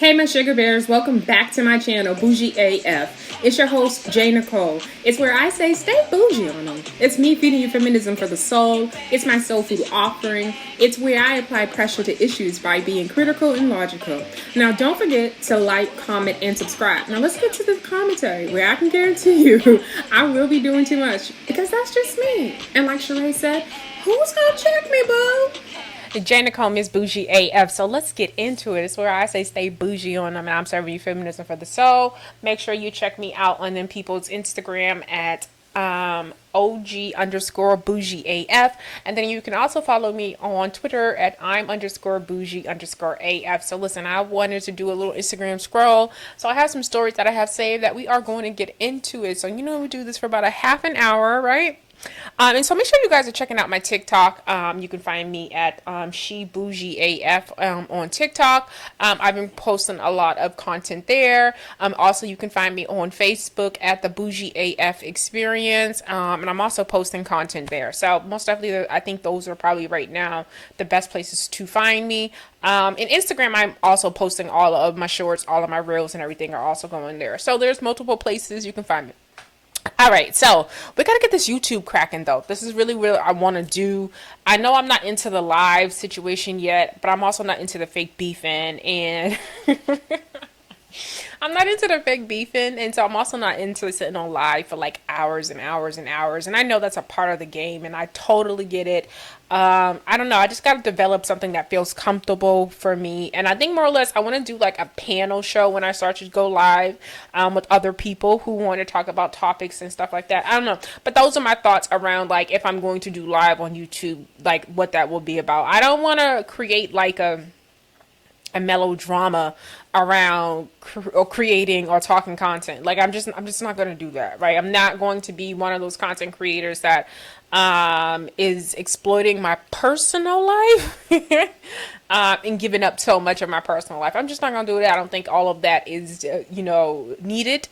Hey my sugar bears, welcome back to my channel, Bougie AF. It's your host, JackeeNicole. It's where I say stay bougie on them. It's me feeding you feminism for the soul. It's my soul food offering. It's where I apply pressure to issues by being critical and logical. Now don't forget to like, comment, and subscribe. Now let's get to the commentary where I can guarantee you I will be doing too much because that's just me. And like Sheree said, who's gonna check me, boo? JackeeNicole, Miss Bougie AF. So let's get into it. It's where I say stay bougie on them, and I'm serving you feminism for the soul. Make sure you check me out on them people's Instagram at OG_Bougie AF, and then you can also follow me on Twitter at I'm_Bougie_AF. So listen, I wanted to do a little Instagram scroll, so I have some stories that I have saved that we are going to get into it. So we do this for about a half an hour, right? And so make sure you guys are checking out my TikTok. You can find me at She Bougie AF on TikTok. I've been posting a lot of content there. Also, you can find me on Facebook at the Bougie AF Experience, and I'm also posting content there. So most definitely, I think those are probably right now the best places to find me. In Instagram, I'm also posting all of my shorts, all of my reels, and everything are also going there. So there's multiple places you can find me. All right, so we got to get this YouTube cracking, though. This is really what I want to do. I know I'm not into the live situation yet, but I'm also not into the fake beefing, and I'm not into the fake beefing, and so I'm also not into sitting on live for like hours and hours and hours, and I know that's a part of the game, and I totally get it. I don't know, I just got to develop something that feels comfortable for me, and I think more or less I want to do like a panel show when I start to go live with other people who want to talk about topics and stuff like that. I don't know, but those are my thoughts around like if I'm going to do live on YouTube, like what that will be about. I don't want to create like a melodrama around creating or talking content. Like I'm just not going to do that, right? I'm not going to be one of those content creators that is exploiting my personal life and giving up so much of my personal life. I'm just not going to do that. I don't think all of that is needed.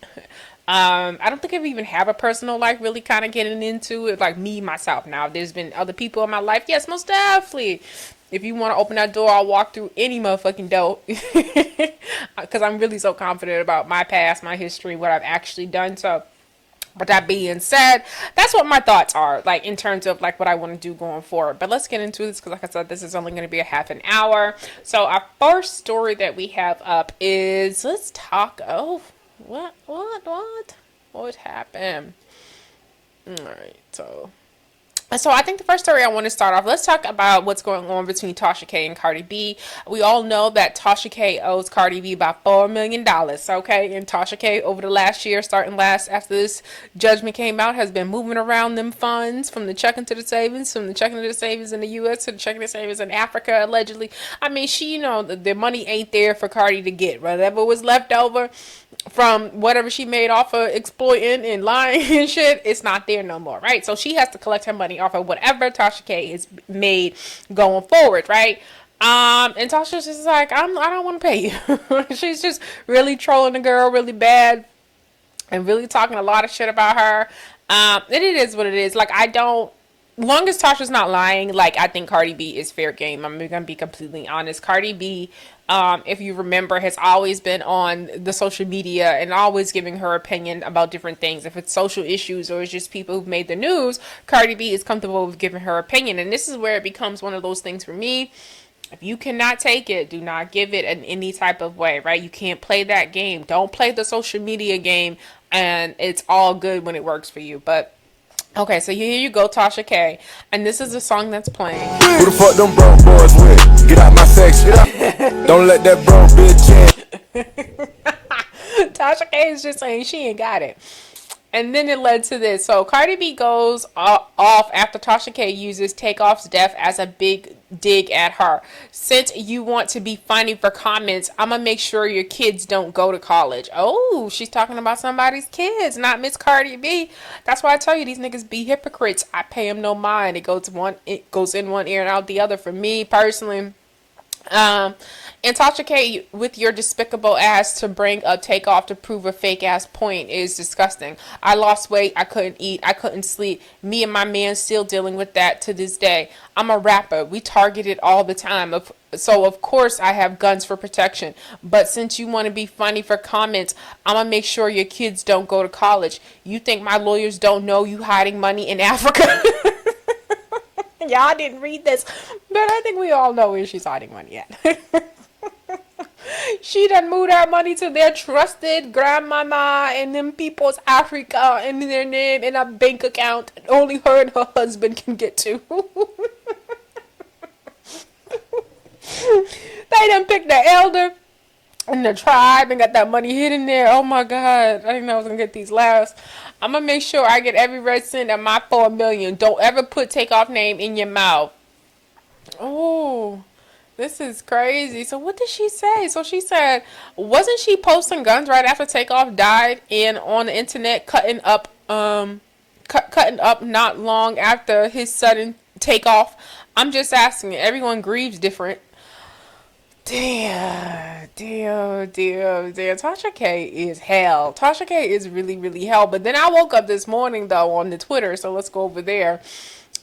I don't think I even have a personal life really kind of getting into it, like me, myself. Now, there's been other people in my life. Yes, most definitely. If you want to open that door, I'll walk through any motherfucking door. Because I'm really so confident about my past, my history, what I've actually done. So, with that being said, that's what my thoughts are, like, in terms of, like, what I want to do going forward. But let's get into this, because, like I said, this is only going to be a half an hour. So, our first story that we have up is, let's talk, what happened? All right, so I think the first story I want to start off, let's talk about what's going on between Tasha K and Cardi B. We all know that Tasha K owes Cardi B about $4 million, okay? And Tasha K, over the last year, after this judgment came out, has been moving around them funds from the checking to the savings, from the checking to the savings in the U.S. to the checking to the savings in Africa, allegedly. I mean, the money ain't there for Cardi to get. Whatever was left over from whatever she made off of exploiting and lying and shit, it's not there no more, right? So she has to collect her money off of whatever Tasha K has made going forward, right? And Tasha's just like, I don't want to pay you. She's just really trolling the girl really bad and really talking a lot of shit about her. And it is what it is. Like, long as Tasha's not lying, like, I think Cardi B is fair game. I'm gonna be completely honest. Cardi B, if you remember, has always been on the social media and always giving her opinion about different things. If it's social issues or it's just people who've made the news, Cardi B is comfortable with giving her opinion. And this is where it becomes one of those things for me. If you cannot take it, do not give it in any type of way, right? You can't play that game. Don't play the social media game, and it's all good when it works for you. But okay, so here you go, Tasha K, and this is the song that's playing. Who the fuck them broke boys with? Get out my section. Don't let that broke bitch in. Tasha K is just saying she ain't got it. And then it led to this. So Cardi B goes off after Tasha K uses Takeoff's death as a big dig at her. Since you want to be funny for comments, I'm going to make sure your kids don't go to college. Oh, she's talking about somebody's kids, not Miss Cardi B. That's why I tell you, these niggas be hypocrites. I pay them no mind. It goes in one ear and out the other. For me, personally, Um, and Tasha K, with your despicable ass to bring up Takeoff to prove a fake ass point is disgusting. I lost weight. I couldn't eat. I couldn't sleep. Me and my man still dealing with that to this day. I'm a rapper. We target it all the time. So of course I have guns for protection. But since you want to be funny for comments, I'm gonna make sure your kids don't go to college. You think my lawyers don't know you hiding money in Africa? Y'all didn't read this, but I think we all know where she's hiding money at. She done moved her money to their trusted grandmama and them people's Africa and their name in a bank account only her and her husband can get to. They done picked the elder in the tribe and got that money hidden there. Oh my God, I didn't know I was gonna get these laughs. I'm gonna make sure I get every red cent of my 4 million. Don't ever put Takeoff name in your mouth. Oh, this is crazy. So what did she say? So she said, wasn't she posting guns right after Takeoff died and on the internet cutting up not long after his sudden takeoff? I'm just asking. Everyone grieves different. Damn. Tasha K is hell. Tasha K is really, really hell. But then I woke up this morning, though, on the Twitter. So let's go over there.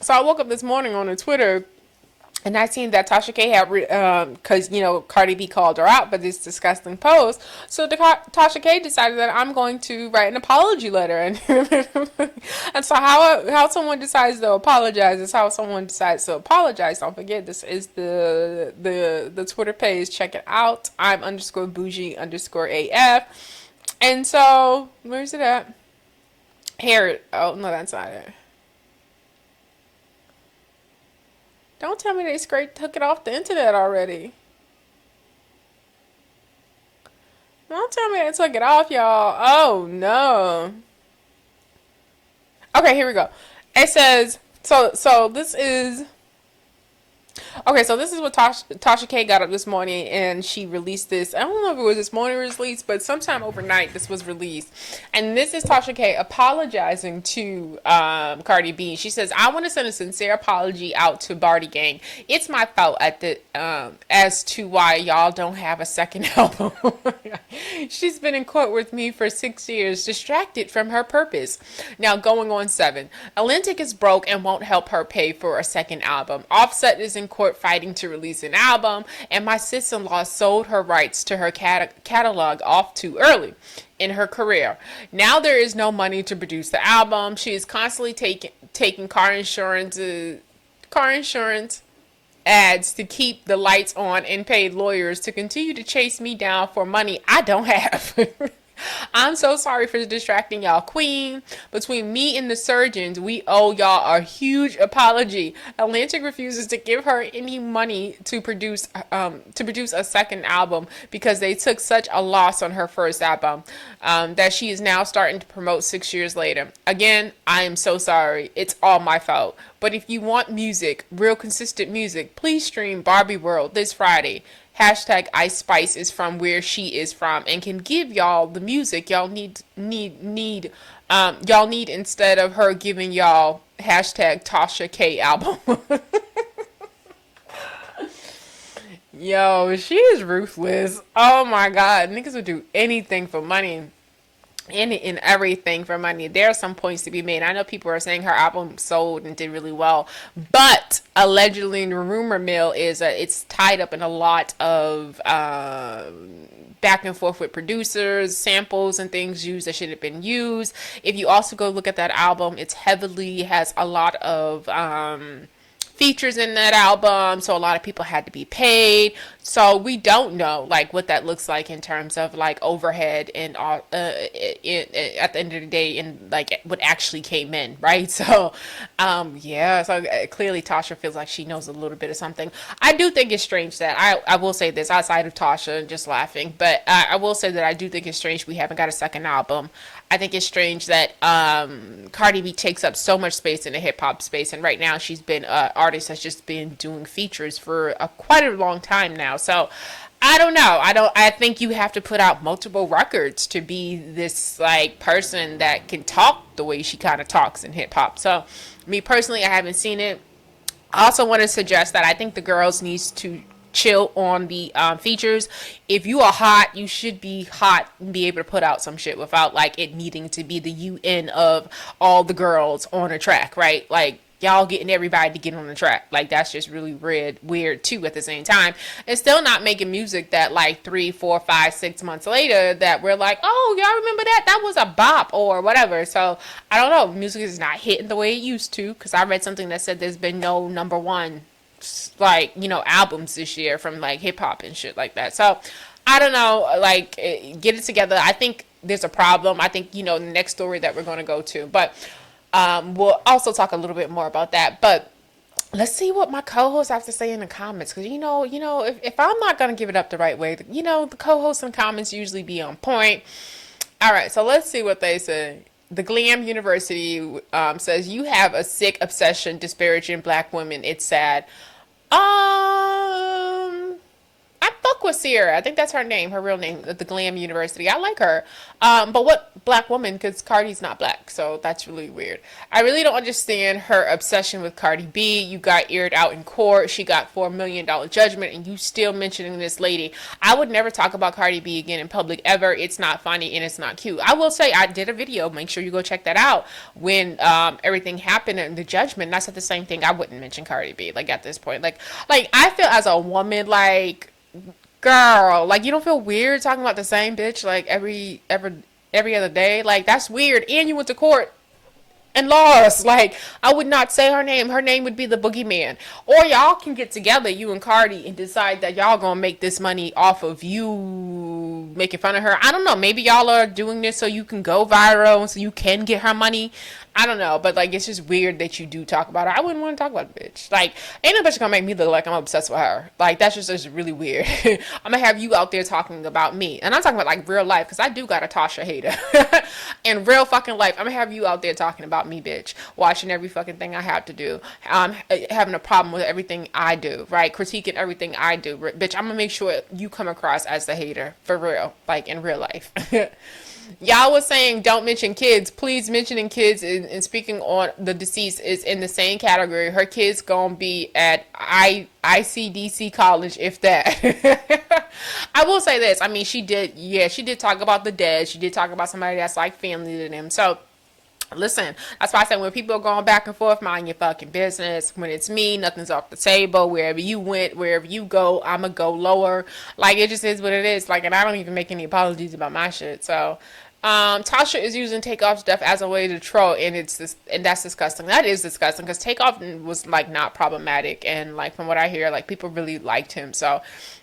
So I woke up this morning on the Twitter, and I seen that Tasha K had, because, Cardi B called her out for this disgusting post. So Tasha K decided that I'm going to write an apology letter. And, and so how someone decides to apologize is how someone decides to apologize. Don't forget, this is the Twitter page. Check it out. I'm _Bougie_AF. And so, where's it at? Here. Oh, no, that's not it. Don't tell me they took it off the internet already. Don't tell me they took it off, y'all. Oh, no. Okay, here we go. It says, so this is... Okay, so this is what Tasha K got up this morning, and she released this. I don't know if it was this morning released, but sometime overnight this was released. And this is Tasha K apologizing to Cardi B. She says, I want to send a sincere apology out to Barty Gang. It's my fault as to why y'all don't have a second album. She's been in court with me for 6 years, distracted from her purpose. Now going on 7. Atlantic is broke and won't help her pay for a second album. Offset is in court fighting to release an album, and my sister-in-law sold her rights to her catalog off too early in her career. Now there is no money to produce the album. She is constantly taking car insurance ads to keep the lights on and paid lawyers to continue to chase me down for money I don't have. I'm so sorry for distracting y'all, queen. Between me and the surgeons, we owe y'all a huge apology. Atlantic refuses to give her any money to produce a second album because they took such a loss on her first album that she is now starting to promote 6 years later. Again, I am so sorry. It's all my fault. But if you want music, real consistent music, please stream Barbie World this Friday. Hashtag Ice Spice is from where she is from and can give y'all the music y'all need instead of her giving y'all hashtag Tasha K album. Yo, she is ruthless. Oh my God. Niggas would do anything for money. And everything for money. There are some points to be made. I know people are saying her album sold and did really well, but allegedly the rumor mill is it's tied up in a lot of back and forth with producers, samples and things used that should have been used. If you also go look at that album, it has a lot of features in that album, so a lot of people had to be paid. So we don't know like what that looks like in terms of like overhead and at the end of the day and like what actually came in, right? So clearly Tasha feels like she knows a little bit of something. I do think it's strange that I will say this outside of Tasha and just laughing, but I will say that I do think it's strange we haven't got a second album. I think it's strange that Cardi B takes up so much space in the hip hop space, and right now she's been an artist that's just been doing features for quite a long time now. So I don't know. I think you have to put out multiple records to be this like person that can talk the way she kind of talks in hip hop. So me personally, I haven't seen it. I also want to suggest that I think the girls needs to chill on the features. If you are hot, you should be hot and be able to put out some shit without like it needing to be the UN of all the girls on a track, right? Like y'all getting everybody to get on the track. Like that's just really weird too at the same time. And still not making music that like 3, 4, 5, 6 months later that we're like, oh, y'all remember that? That was a bop or whatever. So I don't know. Music is not hitting the way it used to, because I read something that said there's been no number one like, you know, albums this year from like hip hop and shit like that. So I don't know, like get it together. I think there's a problem. I think, you know, the next story that we're going to go to, but we'll also talk a little bit more about that. But let's see what my co-hosts have to say in the comments, because you know, if I'm not going to give it up the right way, you know, the co-hosts in the comments usually be on point. All right, so let's see what they say. The Glam University says, you have a sick obsession disparaging black women. It's sad. I fuck with Ciara. I think that's her name, her real name, the Glam University. I like her. But what black woman? Because Cardi's not black, so that's really weird. I really don't understand her obsession with Cardi B. You got aired out in court. She got $4 million judgment, and you still mentioning this lady. I would never talk about Cardi B again in public ever. It's not funny and it's not cute. I will say I did a video. Make sure you go check that out. When everything happened and the judgment, and I said the same thing. I wouldn't mention Cardi B. Like at this point, like I feel as a woman, like, girl, like you don't feel weird talking about the same bitch like every other day? Like that's weird. And you went to court and lost. Like I would not say her name. Her name would be the Boogeyman. Or y'all can get together, you and Cardi, and decide that y'all gonna make this money off of you making fun of her. I don't know. Maybe y'all are doing this so you can go viral, so you can get her money. I don't know, but like it's just weird that you do talk about her. I wouldn't want to talk about the bitch. Like, ain't no bitch gonna make me look like I'm obsessed with her. Like that's just really weird. I'm gonna have you out there talking about me, and I'm talking about like real life, because I do got a Tasha hater. In real fucking life, I'm gonna have you out there talking about me, bitch, watching every fucking thing I have to do, having a problem with everything I do, right? Critiquing everything I do, bitch. I'm gonna make sure you come across as the hater for real, like in real life. Y'all was saying don't mention kids. Please, mentioning kids and speaking on the deceased is in the same category. Her kids gonna be at ICDC college, if that. I will say this. I mean, she did talk about the dead. She did talk about somebody that's like family to them. So listen, that's why I say when people are going back and forth, mind your fucking business. When it's me, nothing's off the table. Wherever you went, wherever you go, I'ma go lower. Like it just is what it is. Like, and I don't even make any apologies about my shit. So Tasha is using Takeoff's death as a way to troll, and that's disgusting. That is disgusting, because Takeoff was like not problematic, and like from what I hear, like people really liked him. So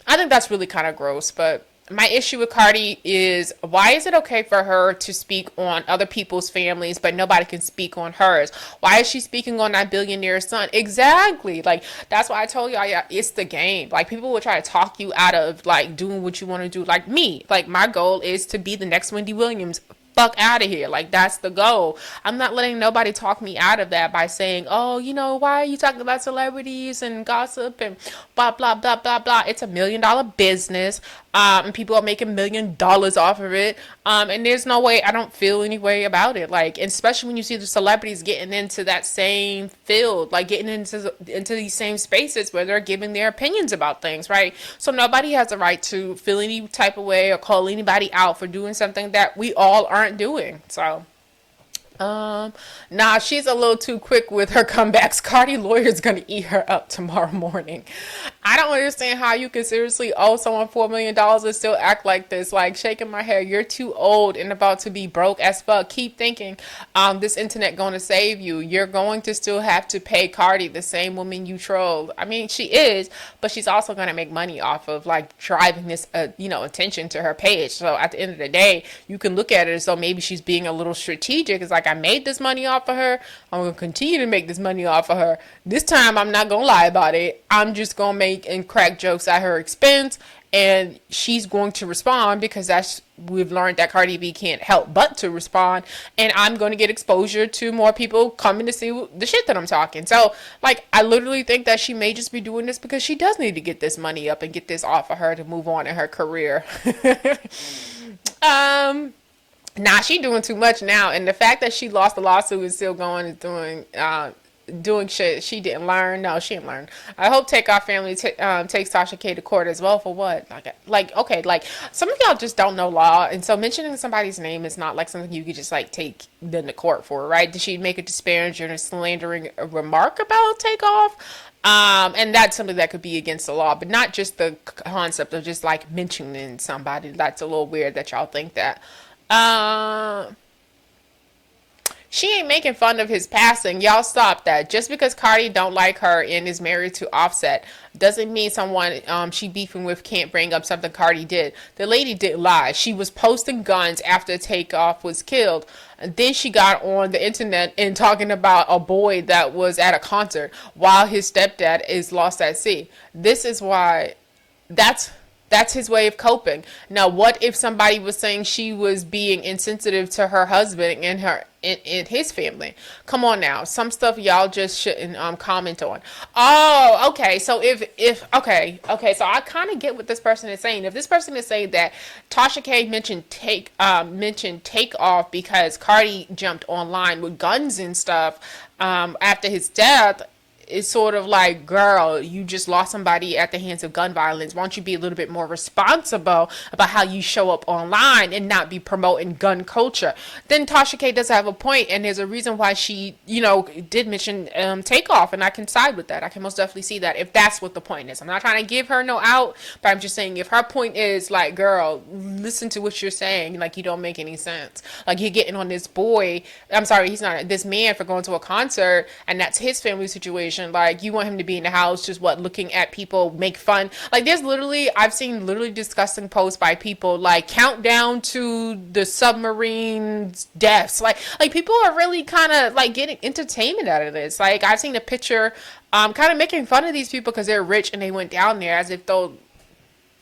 I think that's really kind of gross. But my issue with Cardi is, why is it okay for her to speak on other people's families, but nobody can speak on hers? Why is she speaking on that billionaire's son? Exactly. Like, that's why I told y'all, yeah, it's the game. Like, people will try to talk you out of, like, doing what you want to do. Like, me. Like, my goal is to be the next Wendy Williams. Fuck out of here. Like, that's the goal. I'm not letting nobody talk me out of that by saying, oh, you know, why are you talking about celebrities and gossip and blah, blah, blah, blah, blah. It's $1 million business. And people are making $1 million off of it. And there's no way, I don't feel any way about it. Like, especially when you see the celebrities getting into that same field, like getting into these same spaces where they're giving their opinions about things, right? So nobody has a right to feel any type of way or call anybody out for doing something that we all aren't doing. So nah, she's a little too quick with her comebacks. Cardi lawyer's gonna eat her up tomorrow morning. I don't understand how you can seriously owe someone $4 million and still act like this. Like, shaking my head. You're too old and about to be broke as fuck. Keep thinking this internet gonna save you. You're going to still have to pay Cardi, the same woman you trolled. I mean, she is, but she's also gonna make money off of like driving this attention to her page. So at the end of the day, you can look at it as though maybe she's being a little strategic. It's like, I made this money off of her. I'm gonna continue to make this money off of her. This time I'm not gonna lie about it. I'm just gonna make and crack jokes at her expense, and she's going to respond, because we've learned that Cardi B can't help but to respond, and I'm going to get exposure to more people coming to see the shit that I'm talking. So like, I literally think that she may just be doing this because she does need to get this money up and get this off of her to move on in her career. Nah, she doing too much now, and the fact that she lost the lawsuit is still going is doing doing shit she didn't learn. No, she didn't learn. I hope Takeoff family takes Tasha K to court as well. For what? Okay, like some of y'all just don't know law, and so mentioning somebody's name is not like something you could just like take them to court for, right? Did she make a disparaging or slandering remark about Takeoff? And that's something that could be against the law, but not just the concept of just like mentioning somebody. That's a little weird that y'all think that. She ain't making fun of his passing. Y'all stop that. Just because Cardi don't like her and is married to Offset doesn't mean someone she beefing with can't bring up something Cardi did. The lady did lie. She was posting guns after Takeoff was killed. And then she got on the internet and talking about a boy that was at a concert while his stepdad is lost at sea. This is why that's his way of coping. Now, what if somebody was saying she was being insensitive to her husband and his family? Come on now. Some stuff y'all just shouldn't comment on. Oh, okay. So if okay, so I kind of get what this person is saying. If this person is saying that Tasha K mentioned Takeoff because Cardi jumped online with guns and stuff after his death, it's sort of like, girl, you just lost somebody at the hands of gun violence. Why don't you be a little bit more responsible about how you show up online and not be promoting gun culture? Then Tasha K does have a point, and there's a reason why she, did mention Takeoff, and I can side with that. I can most definitely see that if that's what the point is. I'm not trying to give her no out, but I'm just saying if her point is like, girl, listen to what you're saying, like you don't make any sense. Like you're getting on this boy, I'm sorry, he's not this man for going to a concert, and that's his family situation. Like you want him to be in the house just looking at people make fun. Like there's I've seen disgusting posts by people like countdown to the submarine's deaths. Like people are really kind of like getting entertainment out of this. Like I've seen a picture kind of making fun of these people because they're rich and they went down there as if though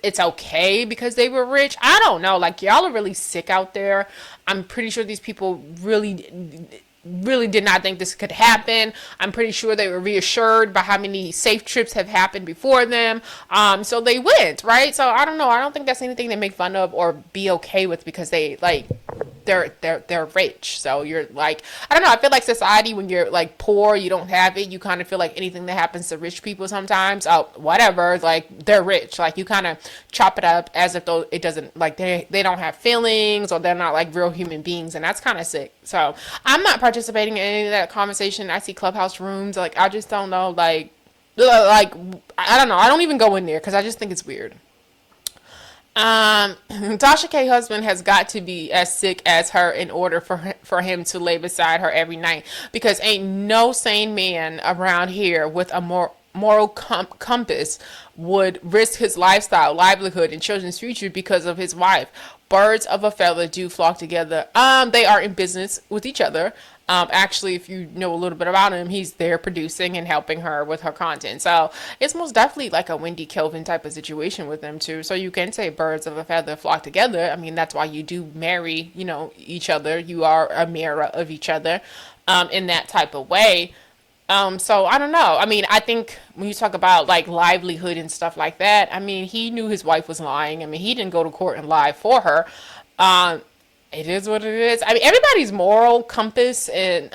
it's okay because they were rich. I don't know. Like y'all are really sick out there. I'm pretty sure these people really did not think this could happen. I'm pretty sure they were reassured by how many safe trips have happened before them. So they went, right? So I don't know. I don't think that's anything to make fun of or be okay with because they're rich. So you're like, I don't know. I feel like society, when you're like poor, you don't have it. You kind of feel like anything that happens to rich people sometimes, whatever, like they're rich. Like you kind of chop it up as if though it doesn't, like they don't have feelings or they're not like real human beings. And that's kind of sick. So I'm not participating in any of that conversation. I see Clubhouse rooms. Like, I just don't know. Like, I don't know. I don't even go in there because I just think it's weird. Tasha K husband has got to be as sick as her in order for him to lay beside her every night, because ain't no sane man around here with a moral compass would risk his lifestyle, livelihood, and children's future because of his wife. Birds of a feather do flock together. They are in business with each other. Actually, if you know a little bit about him, he's there producing and helping her with her content. So it's most definitely like a Wendy Kelvin type of situation with them too. So you can say birds of a feather flock together. I mean, that's why you do marry, each other. You are a mirror of each other, in that type of way. So I don't know. I mean, I think when you talk about like livelihood and stuff like that, I mean, he knew his wife was lying. I mean, he didn't go to court and lie for her. It is what it is. I mean, everybody's moral compass and,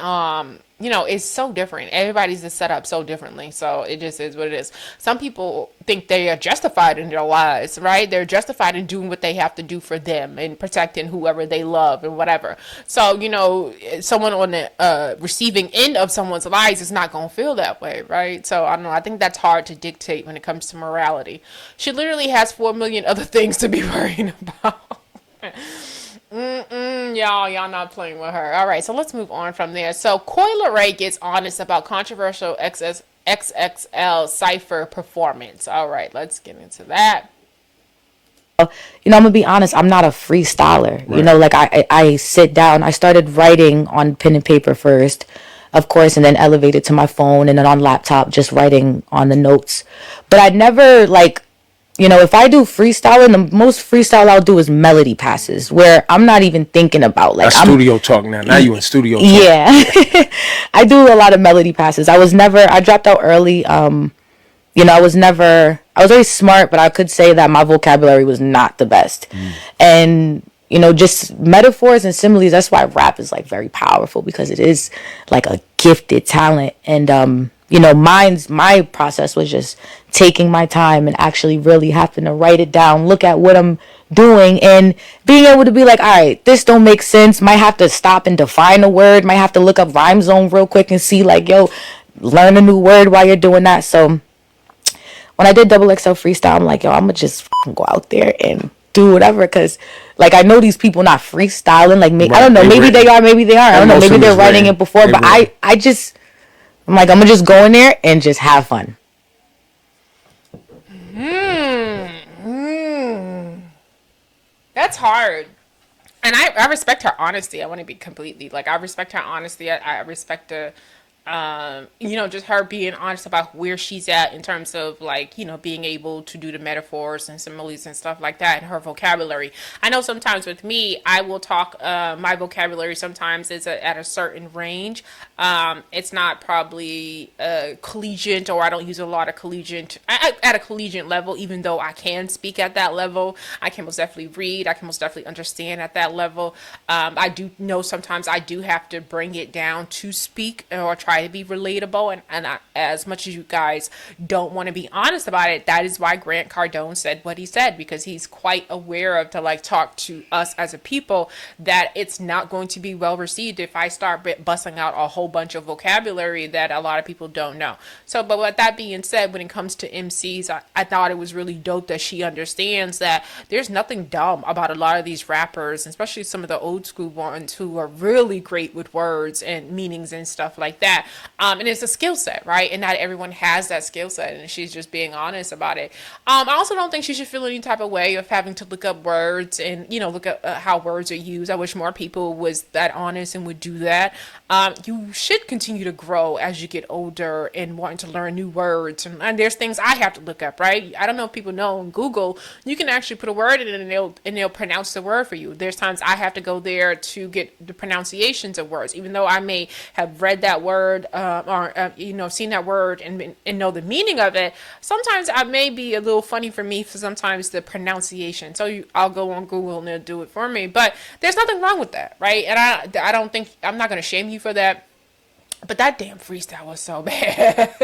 is so different. Everybody's is set up so differently. So it just is what it is. Some people think they are justified in their lives, right? They're justified in doing what they have to do for them and protecting whoever they love and whatever. So, someone on the receiving end of someone's lies is not going to feel that way, right? So I don't know. I think that's hard to dictate when it comes to morality. She literally has 4 million other things to be worrying about. Y'all not playing with her. All right, so let's move on from there. So Coi Leray gets honest about controversial XXL Cypher performance. All right, let's get into that. I'm gonna be honest, I'm not a freestyler. Right. I sit down. I started writing on pen and paper first, of course, and then elevated to my phone and then on laptop, just writing on the notes. But I never if I do freestyling, the most freestyle I'll do is melody passes, where I'm not even thinking about studio talk now. Now you in studio talk. Yeah. I do a lot of melody passes. I dropped out early. I was very smart, but I could say that my vocabulary was not the best. And, just metaphors and similes, that's why rap is like very powerful, because it is like a gifted talent. And my process was just taking my time and actually really having to write it down, look at what I'm doing, and being able to be like, all right, this don't make sense. Might have to stop and define a word, might have to look up rhyme zone real quick and see like, yo, learn a new word while you're doing that. So when I did XXL Freestyle, I'm like, yo, I'm gonna just go out there and do whatever, because like I know these people not freestyling, like I don't know, maybe they are, maybe they aren't, I don't know, maybe they're writing it before, but I'm like, I'm gonna just go in there and just have fun. That's hard. And I respect her honesty. I want to be completely like, I respect her honesty. I respect the just her being honest about where she's at in terms of like, being able to do the metaphors and similes and stuff like that, and her vocabulary. I know sometimes with me, I will talk, my vocabulary sometimes is at a certain range. It's not probably collegiate, or I don't use a lot of collegiate at a collegiate level, even though I can speak at that level. I can most definitely read. I can most definitely understand at that level. I do know sometimes I do have to bring it down to speak or try to be relatable, and as much as you guys don't want to be honest about it, that is why Grant Cardone said what he said, because he's quite aware of to like talk to us as a people that it's not going to be well received if I start busting out a whole bunch of vocabulary that a lot of people don't know. So, but with that being said, when it comes to MCs, I thought it was really dope that she understands that there's nothing dumb about a lot of these rappers, especially some of the old school ones who are really great with words and meanings and stuff like that. And it's a skill set, right? And not everyone has that skill set, and she's just being honest about it. I also don't think she should feel any type of way of having to look up words and, look at how words are used. I wish more people was that honest and would do that. You should continue to grow as you get older and wanting to learn new words. And there's things I have to look up, right? I don't know if people know on Google, you can actually put a word in it and they'll pronounce the word for you. There's times I have to go there to get the pronunciations of words, even though I may have read that word or seen that word and know the meaning of it. Sometimes I may be a little funny for me for sometimes the pronunciation. So I'll go on Google and they'll do it for me. But there's nothing wrong with that, right? And I don't think, I'm not going to shame you for that. But that damn freestyle was so bad.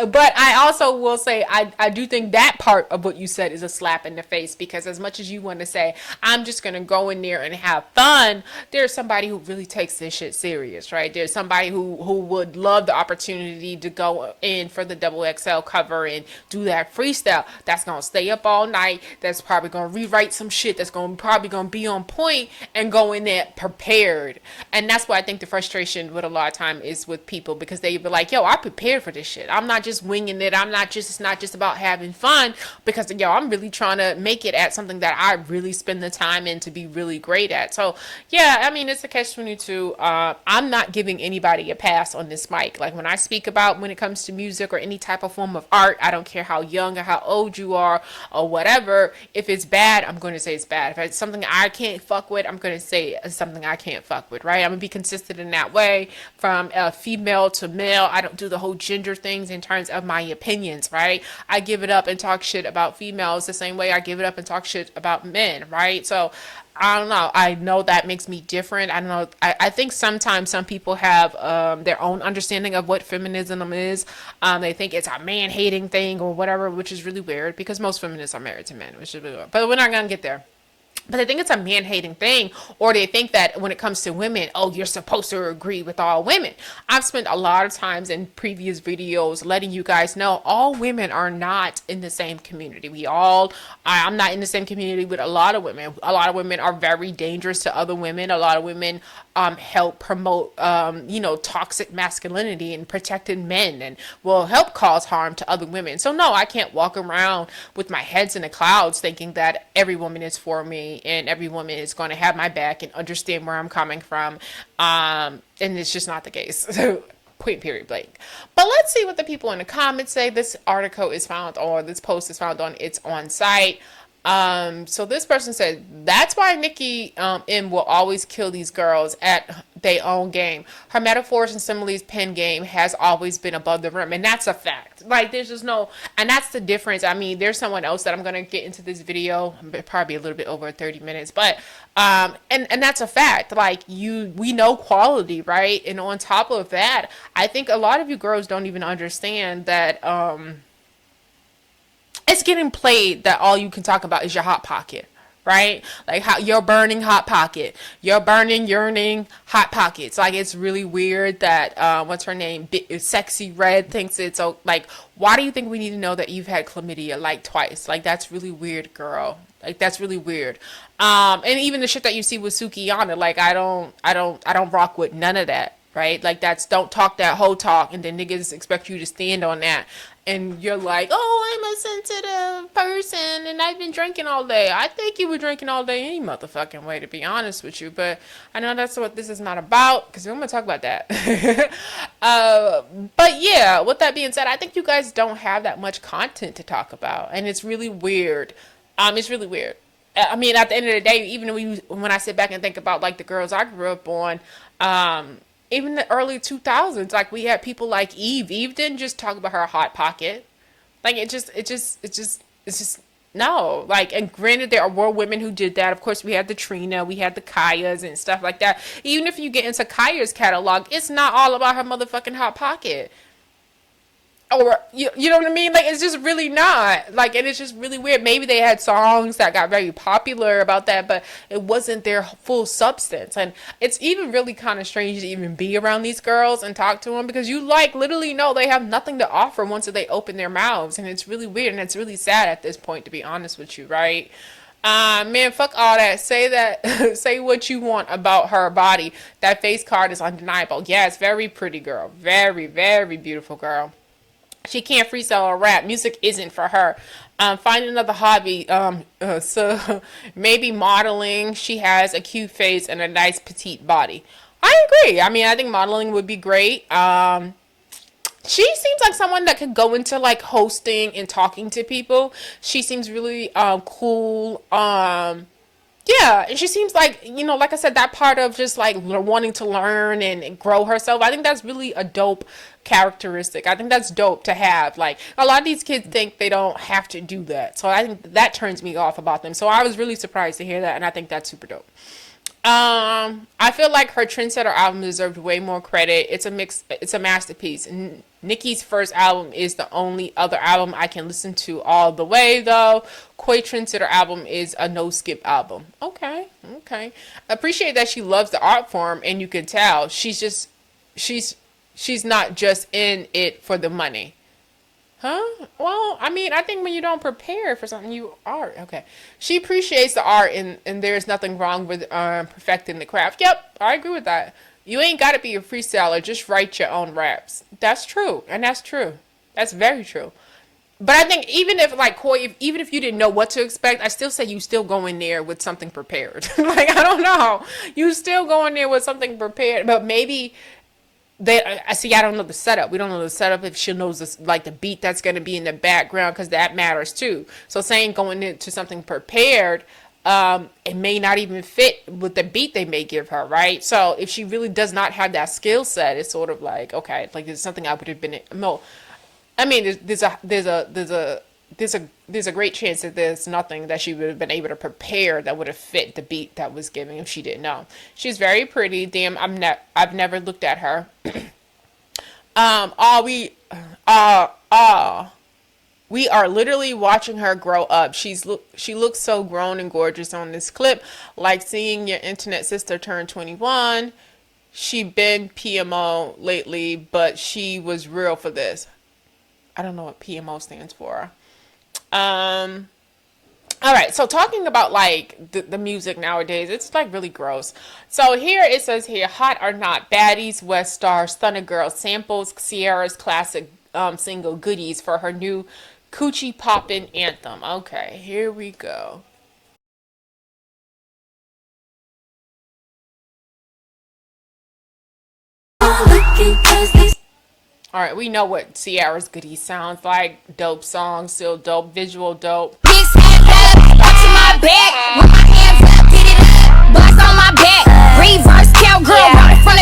But I also will say, I do think that part of what you said is a slap in the face, because as much as you want to say, I'm just going to go in there and have fun, there's somebody who really takes this shit serious, right? There's somebody who would love the opportunity to go in for the XXL cover and do that freestyle. That's going to stay up all night. That's probably going to rewrite some shit. That's probably going to be on point and go in there prepared. And that's why I think the frustration with a lot of time is with people, because they be like, yo, I prepared for this shit. I'm not just winging it. It's not just about having fun, because I'm really trying to make it at something that I really spend the time in to be really great at. So yeah, I mean, it's a catch-22. I'm not giving anybody a pass on this mic. Like when I speak about when it comes to music or any type of form of art, I don't care how young or how old you are or whatever. If it's bad, I'm going to say it's bad. If it's something I can't fuck with, I'm going to say it's something I can't fuck with, right? I'm going to be consistent in that way, from female to male. I don't do the whole gender things in terms of my opinions, right? I give it up and talk shit about females the same way I give it up and talk shit about men, right? So I don't know. I know that makes me different. I don't know. I think sometimes some people have their own understanding of what feminism is. They think it's a man-hating thing or whatever, which is really weird, because most feminists are married to men, which is really weird. But we're not going to get there. But they think it's a man-hating thing, or they think that when it comes to women, oh, you're supposed to agree with all women. I've spent a lot of times in previous videos letting you guys know all women are not in the same community. I'm not in the same community with a lot of women. A lot of women are very dangerous to other women. A lot of women help promote, toxic masculinity and protected men, and will help cause harm to other women. So no, I can't walk around with my heads in the clouds thinking that every woman is for me and every woman is going to have my back and understand where I'm coming from. And it's just not the case. Point, period, blank. But let's see what the people in the comments say. This article is found, or this post is found on It's On Site. So this person said, that's why Nicki M will always kill these girls at their own game. Her metaphors and similes pen game has always been above the rim, and that's a fact. Like, there's just no, and that's the difference. I mean, there's someone else that I'm gonna get into this video, probably a little bit over 30 minutes, but and that's a fact. Like, we know quality, right? And on top of that, I think a lot of you girls don't even understand that it's getting played that all you can talk about is your hot pocket. Right? Like, how you're burning hot pocket, you're burning yearning hot pockets. Like, it's really weird that what's her name, Sexy Red, thinks it's like, why do you think we need to know that you've had chlamydia like twice? Like, that's really weird, girl. Like, that's really weird. And even the shit that you see with Sukiyana, like, I don't rock with none of that. Right? Like, don't talk that whole talk and then niggas expect you to stand on that. And you're like, oh, I'm a sensitive person and I've been drinking all day. I think you were drinking all day any motherfucking way, to be honest with you. But I know that's what this is not about, because we're going to talk about that. But yeah, with that being said, I think you guys don't have that much content to talk about. And it's really weird. It's really weird. I mean, at the end of the day, even when I sit back and think about, like, the girls I grew up on, even the early 2000s, like, we had people like Eve. Eve didn't just talk about her hot pocket. Like, it's just no. Like, and granted, there were women who did that. Of course, we had the Trina, we had the Kayas and stuff like that. Even if you get into Kaya's catalog, it's not all about her motherfucking hot pocket. Or, you know what I mean? Like, it's just really not. Like, and it's just really weird. Maybe they had songs that got very popular about that, but it wasn't their full substance. And it's even really kind of strange to even be around these girls and talk to them, because you, like, literally know they have nothing to offer once they open their mouths. And it's really weird, and it's really sad at this point, to be honest with you, right? Man, fuck all that. Say what you want about her body. That face card is undeniable. Yeah, it's very pretty, girl. Very, very beautiful girl. She can't freestyle or rap. Music isn't for her. Find another hobby. So maybe modeling. She has a cute face and a nice petite body. I agree. I mean, I think modeling would be great. She seems like someone that could go into, like, hosting and talking to people. She seems really cool. Yeah, and she seems like, you know, like I said, that part of just, like, wanting to learn and grow herself, I think that's really a dope characteristic. I think that's dope to have. Like, a lot of these kids think they don't have to do that. So I think that turns me off about them. So I was really surprised to hear that, and I think that's super dope. I feel like her Trendsetter album deserved way more credit. It's a masterpiece. Nicki's first album is the only other album I can listen to all the way, though. Coi Trendsetter album is a no-skip album. Okay. Appreciate that she loves the art form, and you can tell she's not just in it for the money. Huh? Well, I mean, I think when you don't prepare for something, you are. Okay. She appreciates the art, and there's nothing wrong with perfecting the craft. Yep, I agree with that. You ain't got to be a freestyler. Just write your own raps. That's true. And that's true. That's very true. But I think even if, like, Coi, even if you didn't know what to expect, I still say you still go in there with something prepared. Like, I don't know. You still go in there with something prepared. But maybe... I don't know the setup. We don't know the setup if she knows this, like, the beat that's going to be in the background, because that matters too. So saying going into something prepared, it may not even fit with the beat they may give her, right? So if she really does not have that skill set, it's sort of like, okay, like, there's something I would have been no. I mean, there's a great chance that there's nothing that she would have been able to prepare that would have fit the beat that was given if she didn't know. She's very pretty. Damn, I've never looked at her. We are literally watching her grow up. She looks so grown and gorgeous on this clip, like seeing your internet sister turn 21. She been PMO lately, but she was real for this. I don't know what PMO stands for. All right, so talking about, like, the music nowadays, it's, like, really gross. So here it says here, Hot or Not, Baddies, West Star, Stunna Girl samples Ciara's classic single Goodies for her new Coochie Poppin' anthem. Okay, here we go. All right, we know what Ciara's Goodies sounds like. Dope song, still dope, visual dope. Big head up, watch my back. With my hands up, get it up. Bust on my back. Reverse cowgirl, right in front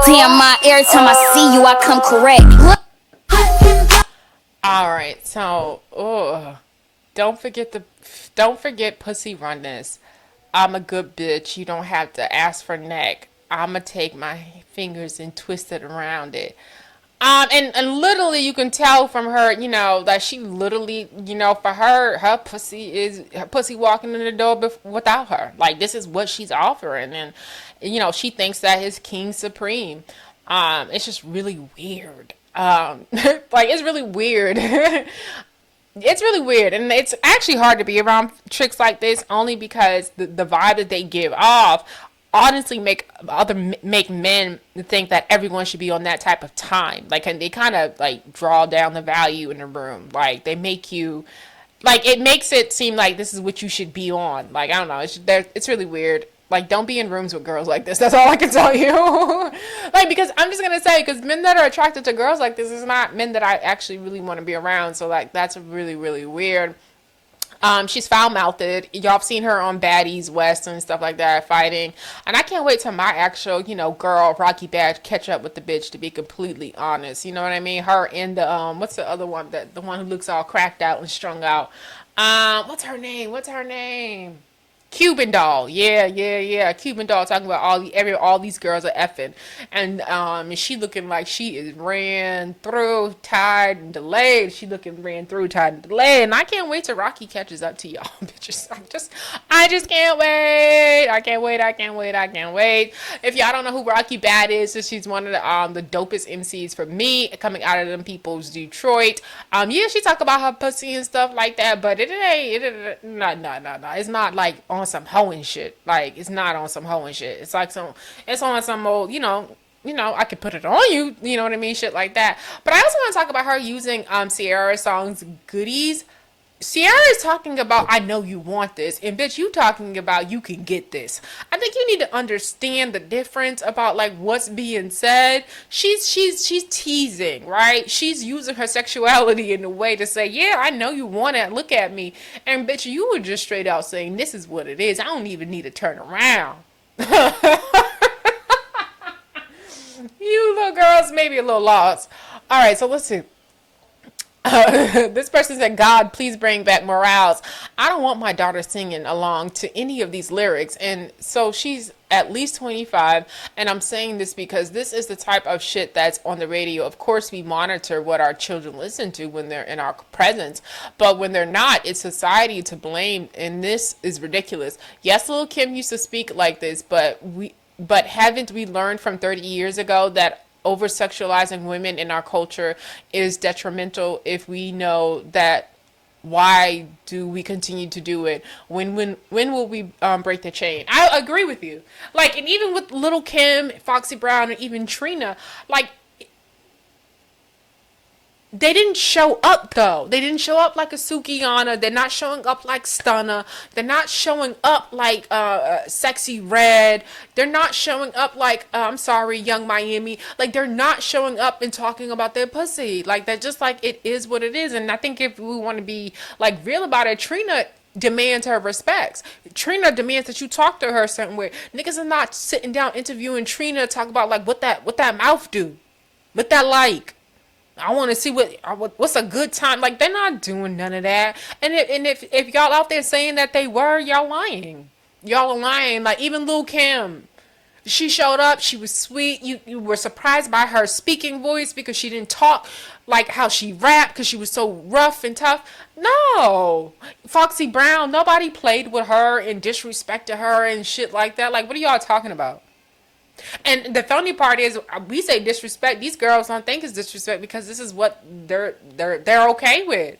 Damn, my every time I see you, I come correct. All right, so don't forget pussy run this. I'm a good bitch. You don't have to ask for neck. I'ma take my fingers and twist it around it. And literally you can tell from her, that she literally, for her pussy walking in the door without her. Like, this is what she's offering. And, she thinks that is king supreme. It's just really weird. Like, it's really weird. It's really weird, and it's actually hard to be around chicks like this only because the vibe that they give off honestly make men think that everyone should be on that type of time. Like, and they kind of like draw down the value in the room. Like, they make you, like, it makes it seem like this is what you should be on. Like, I don't know, it's really weird. Like, don't be in rooms with girls like this. That's all I can tell you. Like, because I'm just going to say, because men that are attracted to girls like this is not men that I actually really want to be around. So, like, that's really, really weird. She's foul-mouthed. Y'all have seen her on Baddies West and stuff like that, fighting. And I can't wait till my actual, girl, Rocky Badge, catch up with the bitch, to be completely honest. You know what I mean? Her and the, what's the other one? The one who looks all cracked out and strung out. What's her name? Cuban Doll, yeah. Cuban Doll talking about all these girls are effing, and she looking like she is ran through, tied, and delayed. She looking ran through, tied, and delayed, and I can't wait till Rocky catches up to y'all, bitches. I just can't wait. I can't wait. If y'all don't know who Rocky Bad is, so she's one of the dopest MCs for me, coming out of them people's Detroit. Yeah, she talk about her pussy and stuff like that, but it ain't. No. It's not like on some hoeing shit. Like, it's not on some hoeing shit. It's like it's on some old, I could put it on you, you know what I mean? Shit like that. But I also want to talk about her using Ciara's songs Goodies. Ciara is talking about, I know you want this, and bitch, you talking about you can get this. I think you need to understand the difference about like what's being said. She's teasing, right? She's using her sexuality in a way to say, yeah, I know you want it, look at me. And bitch, you were just straight out saying, this is what it is. I don't even need to turn around. You little girls may be a little lost. All right, so let's see. This person said, God, please bring back Morales. I don't want my daughter singing along to any of these lyrics. And so she's at least 25. And I'm saying this because this is the type of shit that's on the radio. Of course, we monitor what our children listen to when they're in our presence. But when they're not, it's society to blame. And this is ridiculous. Yes, Lil' Kim used to speak like this, but haven't we learned from 30 years ago that over-sexualizing women in our culture is detrimental? If we know that, why do we continue to do it? When will we break the chain? I agree with you. Like, and even with Lil' Kim, Foxy Brown, and even Trina, like, they didn't show up, though. They didn't show up like a Sukihana. They're not showing up like Stunna. They're not showing up like Sexy Red. They're not showing up like, Young Miami. Like, they're not showing up and talking about their pussy. Like, they're just like, it is what it is. And I think if we want to be, like, real about it, Trina demands her respects. Trina demands that you talk to her a certain way. Niggas are not sitting down interviewing Trina to talk about, like, what that mouth do. What that like. I want to see what's a good time. Like, they're not doing none of that. And if y'all out there saying that they were, y'all lying. Y'all are lying. Like, even Lil' Kim, she showed up. She was sweet. You were surprised by her speaking voice because she didn't talk like how she rapped because she was so rough and tough. No. Foxy Brown, nobody played with her and disrespected her and shit like that. Like, what are y'all talking about? And the funny part is, we say disrespect. These girls don't think it's disrespect because this is what they're okay with.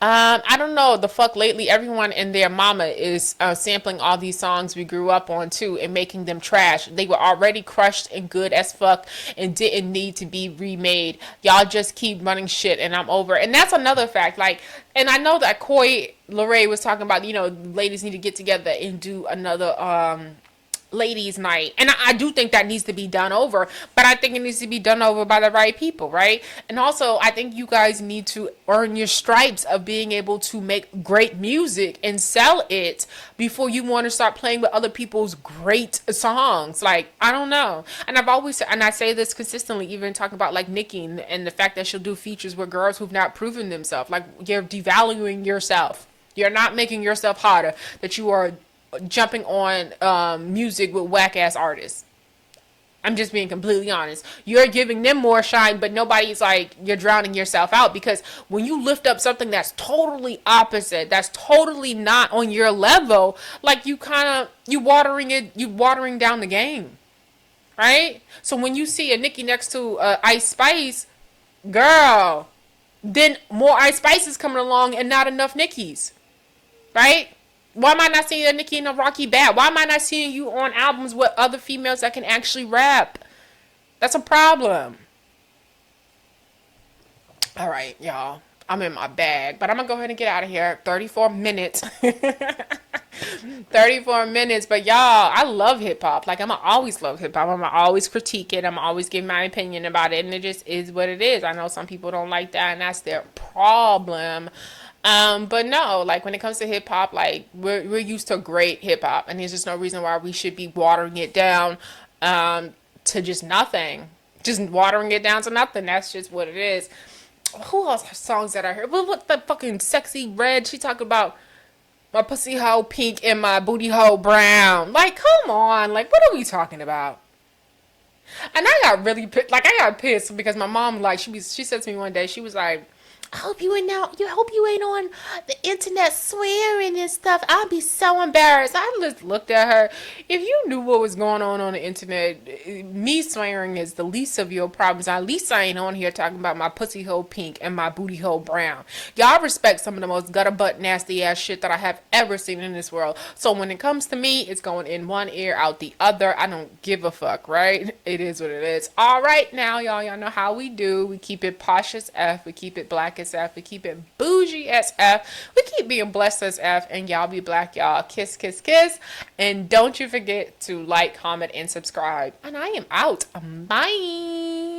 I don't know. The fuck lately, everyone and their mama is sampling all these songs we grew up on too and making them trash. They were already crushed and good as fuck and didn't need to be remade. Y'all just keep running shit and I'm over. And that's another fact. Like, and I know that Coi Leray was talking about, ladies need to get together and do another ladies night, and I do think that needs to be done over, but I think it needs to be done over by the right people, right? And also I think you guys need to earn your stripes of being able to make great music and sell it before you want to start playing with other people's great songs. Like, I don't know. And I've always, and I say this consistently, even talking about like Nicki and the fact that she'll do features with girls who've not proven themselves. Like, you're devaluing yourself. You're not making yourself harder, that you are jumping on music with whack ass artists. I'm just being completely honest. You're giving them more shine, but nobody's like, you're drowning yourself out, because when you lift up something that's totally opposite, that's totally not on your level, like you watering down the game, right? So when you see a Nicki next to Ice Spice, girl, then more Ice Spices coming along and not enough Nickies, right? Why am I not seeing a Nicki and a Rocky Bad? Why am I not seeing you on albums with other females that can actually rap? That's a problem. All right, y'all. I'm in my bag, but I'm going to go ahead and get out of here. 34 minutes. 34 minutes. But y'all, I love hip hop. Like, I'm going to always love hip hop. I'm going to always critique it. I'm going to always give my opinion about it. And it just is what it is. I know some people don't like that, and that's their problem. But no, like when it comes to hip hop, like we're used to great hip hop, and there's just no reason why we should be watering it down to just nothing. Just watering it down to nothing. That's just what it is. Who else has songs that I heard? What the fucking Sexy Red? She talked about my pussy hole pink and my booty hole brown. Like, come on. Like, what are we talking about? And I got really pissed. Like, I got pissed because my mom, like, she said to me one day, she was like, I hope you ain't on the internet swearing and stuff. I'll be so embarrassed. I just looked at her. If you knew what was going on the internet, me swearing is the least of your problems. At least I ain't on here talking about my pussy hole pink and my booty hole brown. Y'all respect some of the most gutter butt nasty ass shit that I have ever seen in this world. So when it comes to me, it's going in one ear out the other. I don't give a fuck, right? It is what it is. All right, now y'all know how we do. We keep it posh as F. We keep it black as F. We keep it bougie as F. We keep being blessed as F. And y'all be black, y'all. Kiss, kiss, kiss. And don't you forget to like, comment, and subscribe. And I am out. Bye.